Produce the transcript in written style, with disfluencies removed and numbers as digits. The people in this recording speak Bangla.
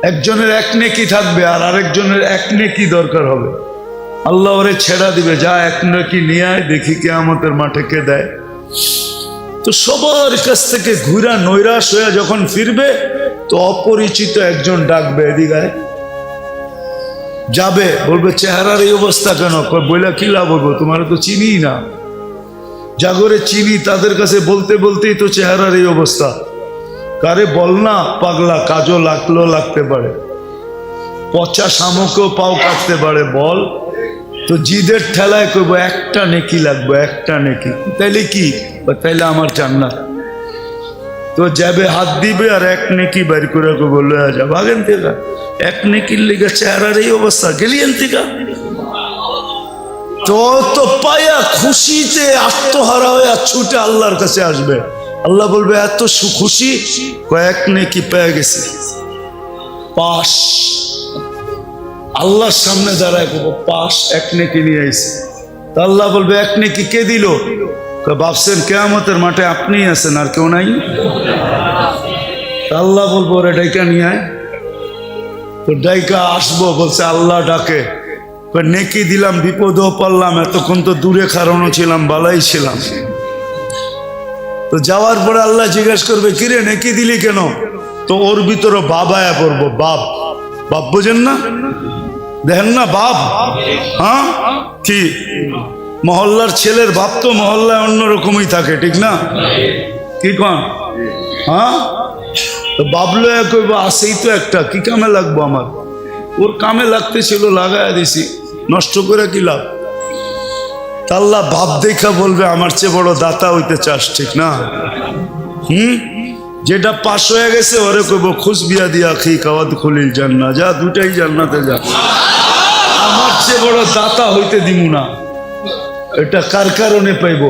একজনের এক নেকি থাকবে আর আরেকজনের এক নেকি দরকার হবে। আল্লাহ ওরে ছেড়া দিবে, যা এক নেকি নিয়ে আয়, দেখি কিয়ামতের মাঠে কে দেয়। তো সবার কাছ থেকে ঘুরা নৈরাশ হয়ে যখন ফিরবে, তো অপরিচিত একজন ডাকবে, এদিকে যাবে, বলবে চেহারার এই অবস্থা কেন? বইলা কি লাভ হবো, তোমার তো চিনি না। জাগরে চিনি তাদের কাছে বলতে বলতেই তো চেহারার এই অবস্থা। কারে বল না পাগলা, কাজও লাগতে পারে, পচা শামুকও পাও কাটতে পারে, বল। তো জিদের ঠেলায় করবো একটা নেকি লাগবে, একটা নেকি, তাইলে কি? তাইলে আমার জান্নাত। তো যাবে, হাত দিবে আর এক নেকি বের করে বললো যা ভাগেন থেকে, এক নেকির লেগে চেহারার এই অবস্থা, গেলিয়েন থেকে। তো পায়া খুশিতে আত্মহারা হয়ে ছুটে আল্লাহর কাছে আসবে। আল্লাহ বলবে এত খুশি, কয়েক নেকি পেয়ে গেছে, পাশ। আল্লাহর সামনে দাঁড়ায় পাশ, এক নেকি নিয়ে আইছে। তা আল্লাহ বলবে এক নেকি কে দিল? ভাবছেন কিয়ামতের মাঠে আপনি আছেন আর কেউ নাই? আল্লাহ বলবো ওরে ডাইকা নিয়ে আয়। তো ডাইকা আসবো, বলছে আল্লাহ ডাকে, নেকি দিলাম, বিপদও পারলাম, এতক্ষণ তো দূরে খারানো ছিলাম, বালাই ছিলাম। তো যাওয়ার পরে আল্লাহ জিজ্ঞেস করবে কিরে নেকি দিলি কেন? তো ওর ভিতরে বাবায়া পড়বো, বাপ। বাপ বোঝেন না? দেখেন না বাপ? হ্যাঁ, কি মহল্লার ছেলের বাপ তো মহল্লায় অন্যরকমই থাকে, ঠিক না? কি কন? হ্যাঁ, তো বাবলো কইব আসেই তো একটা, কি কামে লাগবো আমার? ওর কামে লাগতে ছিল, লাগাই দিছি, নষ্ট করে কি লাভ? আল্লাহ ভাব দেখা বলবে আমার চেয়ে বড় দাতা হইতে চাস, ঠিক না? যেটা পাশ হয়ে গেছে ওরে কইব খুশ বিয়া দিয়া খি কাওয়াদ খুলিল জান্নাত, যা দুটাই জান্নাতে যা, আমার চেয়ে বড় দাতা হইতে দিব না। এটা কার কারণে পাইব?